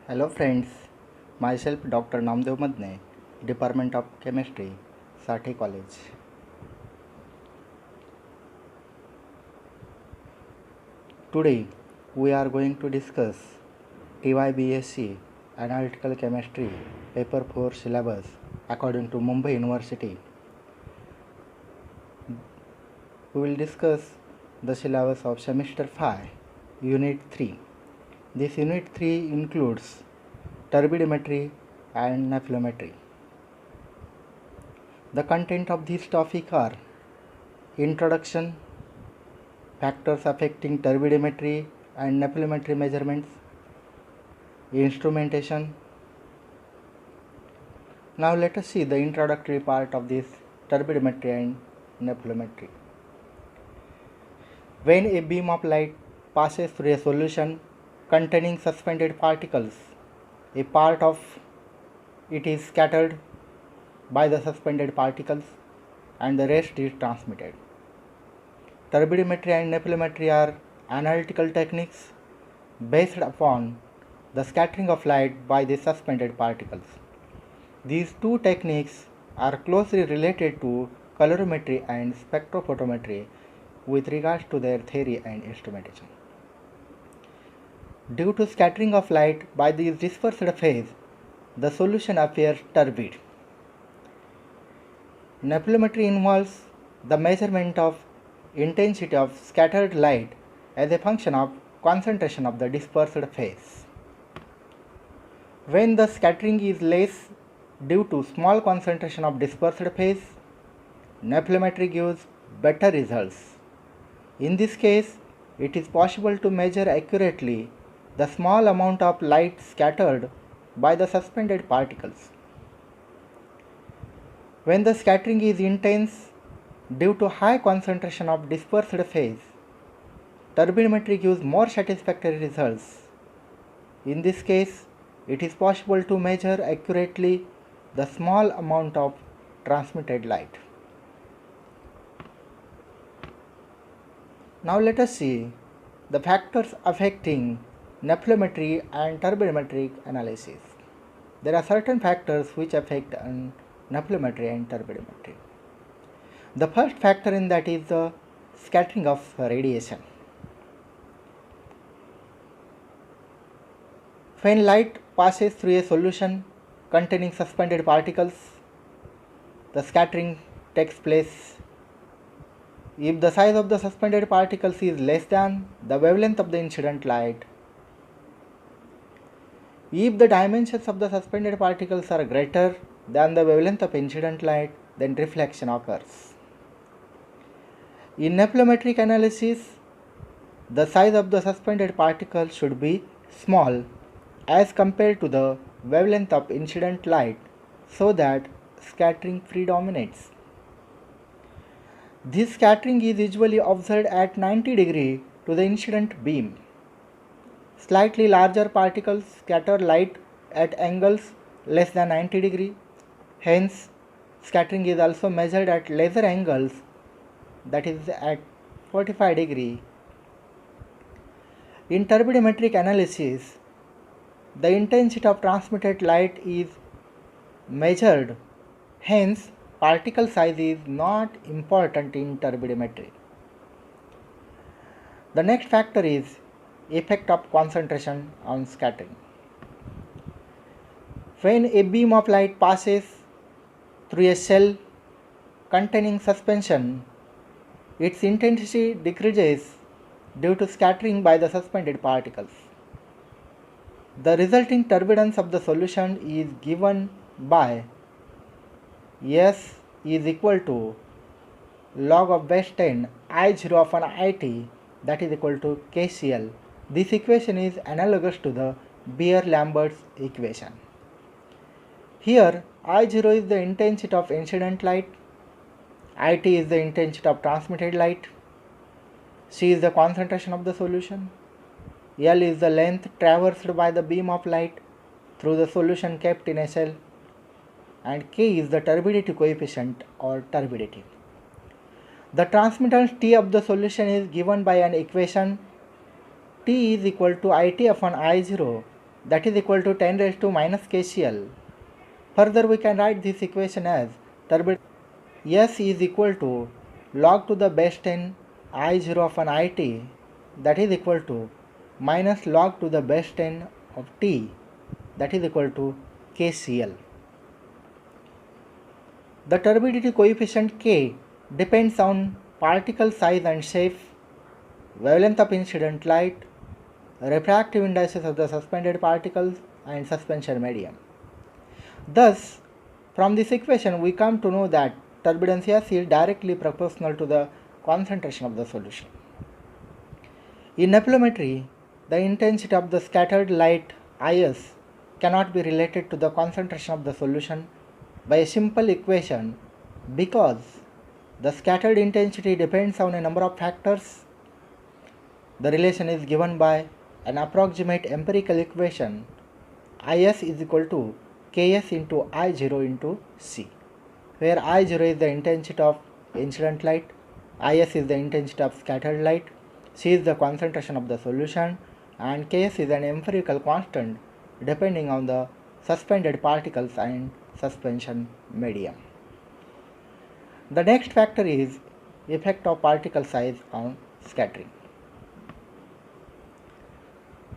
Hello friends, myself Dr. Namdev Madne, Department of Chemistry, Sati College. Today we are going to discuss TYBSc Analytical Chemistry Paper 4 syllabus according to Mumbai University. We will discuss the syllabus of semester 5, Unit 3. This Unit 3 includes turbidimetry and nephelometry. The content of this topic are introduction, factors affecting turbidimetry and nephelometry measurements, instrumentation. Now let us see the introductory part of this turbidimetry and nephelometry. When a beam of light passes through a solution containing suspended particles, a part of it is scattered by the suspended particles and the rest is transmitted. Turbidimetry and nephelometry are analytical techniques based upon the scattering of light by the suspended particles. These two techniques are closely related to colorimetry and spectrophotometry with regards to their theory and instrumentation. Due to scattering of light by these dispersed phase, the solution appears turbid. Nephelometry involves the measurement of intensity of scattered light as a function of concentration of the dispersed phase. When the scattering is less due to small concentration of dispersed phase, nephelometry gives better results. In this case, it is possible to measure accurately the small amount of light scattered by the suspended particles. When the scattering is intense due to high concentration of dispersed phase, turbidimetry gives more satisfactory results. In this case, it is possible to measure accurately the small amount of transmitted light. Now let us see the factors affecting nephelometry and turbidimetric analysis. There are certain factors which affect nephelometry and turbidimetry. The first factor in that is the scattering of radiation. When light passes through a solution containing suspended particles, the scattering takes place. If the size of the suspended particles is less than the wavelength of the incident light, if the dimensions of the suspended particles are greater than the wavelength of incident light, then reflection occurs. In nephelometric analysis, the size of the suspended particle should be small as compared to the wavelength of incident light so that scattering predominates. This scattering is usually observed at 90 degrees to the incident beam. Slightly larger particles scatter light at angles less than 90 degrees. Hence, scattering is also measured at laser angles, that is at 45 degrees. In turbidimetric analysis, the intensity of transmitted light is measured. Hence, particle size is not important in turbidimetry. The next factor is effect of concentration on scattering. When a beam of light passes through a cell containing suspension, its intensity decreases due to scattering by the suspended particles. The resulting turbidence of the solution is given by S is equal to log of base 10 I0 upon IT, that is equal to KCl. This equation is analogous to the Beer-Lambert's equation. Here I0 is the intensity of incident light, IT is the intensity of transmitted light, C is the concentration of the solution, L is the length traversed by the beam of light through the solution kept in a cell, and K is the turbidity coefficient or turbidity. The transmittance T of the solution is given by an equation T is equal to IT upon I0 that is equal to 10 raised to minus kCl. Further, we can write this equation as turbidity S is equal to log to the base 10 I0 of an IT, that is equal to minus log to the base 10 of T, that is equal to kCl. The turbidity coefficient K depends on particle size and shape, wavelength of incident light, refractive indices of the suspended particles and suspension medium. Thus, from this equation we come to know that turbidence S is directly proportional to the concentration of the solution. In nephelometry, the intensity of the scattered light IS cannot be related to the concentration of the solution by a simple equation because the scattered intensity depends on a number of factors. The relation is given by an approximate empirical equation IS is equal to Ks into I0 into C, where I0 is the intensity of incident light, Is is the intensity of scattered light, C is the concentration of the solution, and Ks is an empirical constant depending on the suspended particles and suspension medium. The next factor is effect of particle size on scattering.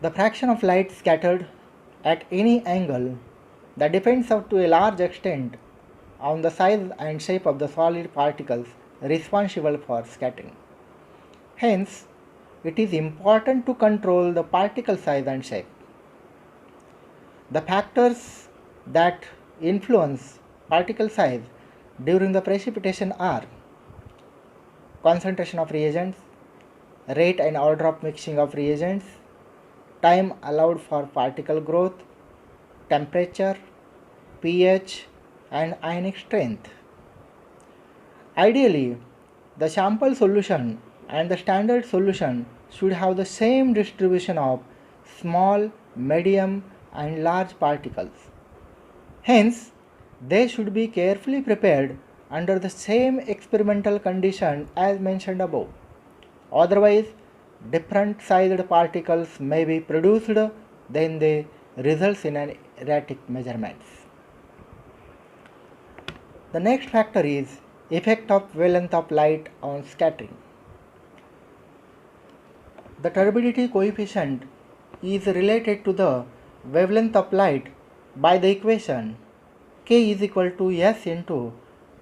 The fraction of light scattered at any angle that depends up to a large extent on the size and shape of the solid particles responsible for scattering. Hence, it is important to control the particle size and shape. The factors that influence particle size during the precipitation are concentration of reagents, rate and order of mixing of reagents, time allowed for particle growth, temperature, pH, and ionic strength. Ideally, the sample solution and the standard solution should have the same distribution of small, medium, and large particles. Hence, they should be carefully prepared under the same experimental condition as mentioned above. Otherwise, different sized particles may be produced, then they results in an erratic measurements. The next factor is effect of wavelength of light on scattering. The turbidity coefficient is related to the wavelength of light by the equation K is equal to S into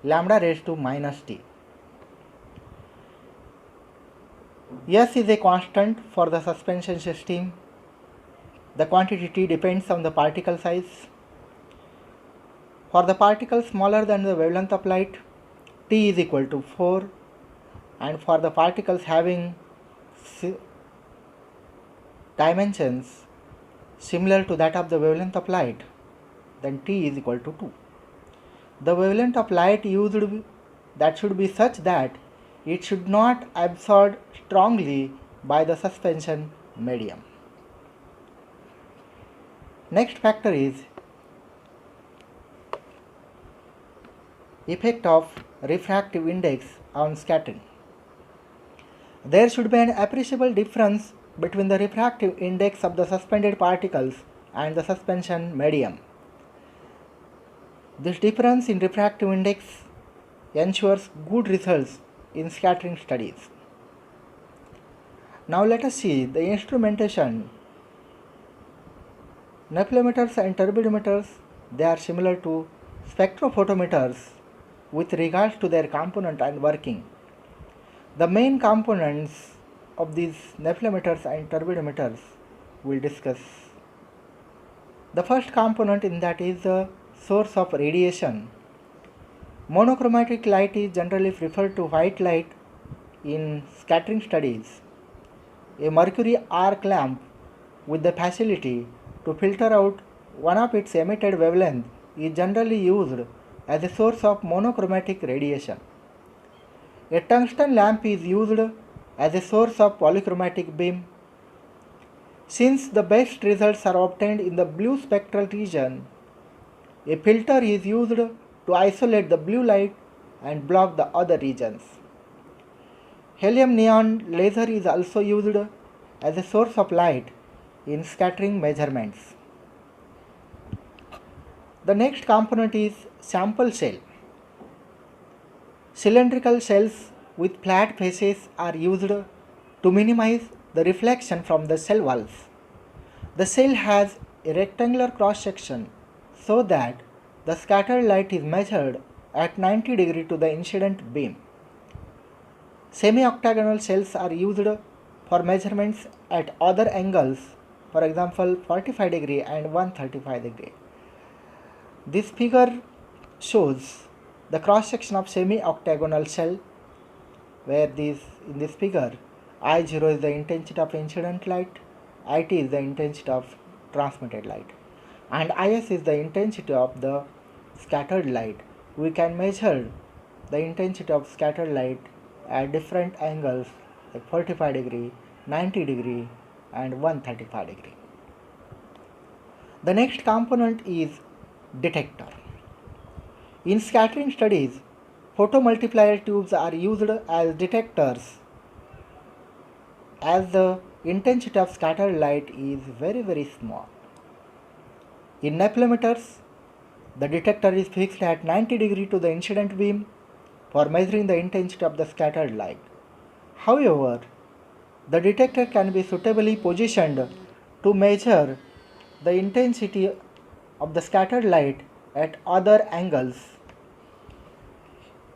lambda raised to minus T. S is a constant for the suspension system. The quantity T depends on the particle size. For the particles smaller than the wavelength of light, T is equal to 4, and for the particles having dimensions similar to that of the wavelength of light, then T is equal to 2. The wavelength of light used that should be such that it should not absorb strongly by the suspension medium. Next factor is effect of refractive index on scattering. There should be an appreciable difference between the refractive index of the suspended particles and the suspension medium. This difference in refractive index ensures good results in scattering studies. Now let us see the instrumentation. Nephelometers and turbidimeters, they are similar to spectrophotometers with regards to their component and working. The main components of these nephelometers and turbidimeters we will discuss. The first component in that is the source of radiation. Monochromatic light is generally referred to white light in scattering studies. A mercury arc lamp with the facility to filter out one of its emitted wavelength is generally used as a source of monochromatic radiation. A tungsten lamp is used as a source of polychromatic beam. Since the best results are obtained in the blue spectral region, a filter is used to isolate the blue light and block the other regions. Helium neon laser is also used as a source of light in scattering measurements. The next component is sample cell. Cylindrical cells with flat faces are used to minimize the reflection from the cell walls. The cell has a rectangular cross section so that the scattered light is measured at 90 degrees to the incident beam. Semi-octagonal cells are used for measurements at other angles, for example 45 degree and 135 degree. This figure shows the cross section of semi-octagonal cell, where in this figure I0 is the intensity of incident light, IT is the intensity of transmitted light, and IS is the intensity of the scattered light. We can measure the intensity of scattered light at different angles like 45 degree, 90 degree and 135 degree. The next component is detector. In scattering studies, photomultiplier tubes are used as detectors as the intensity of scattered light is very small. In neplometers, the detector is fixed at 90 degree to the incident beam for measuring the intensity of the scattered light. However, the detector can be suitably positioned to measure the intensity of the scattered light at other angles.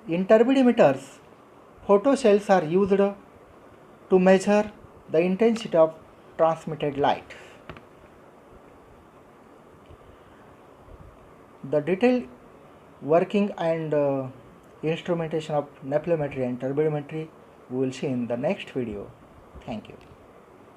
In turbidimeters, photocells are used to measure the intensity of transmitted light. The detailed working and instrumentation of neplometry and turbidimetry we will see in the next video. Thank you.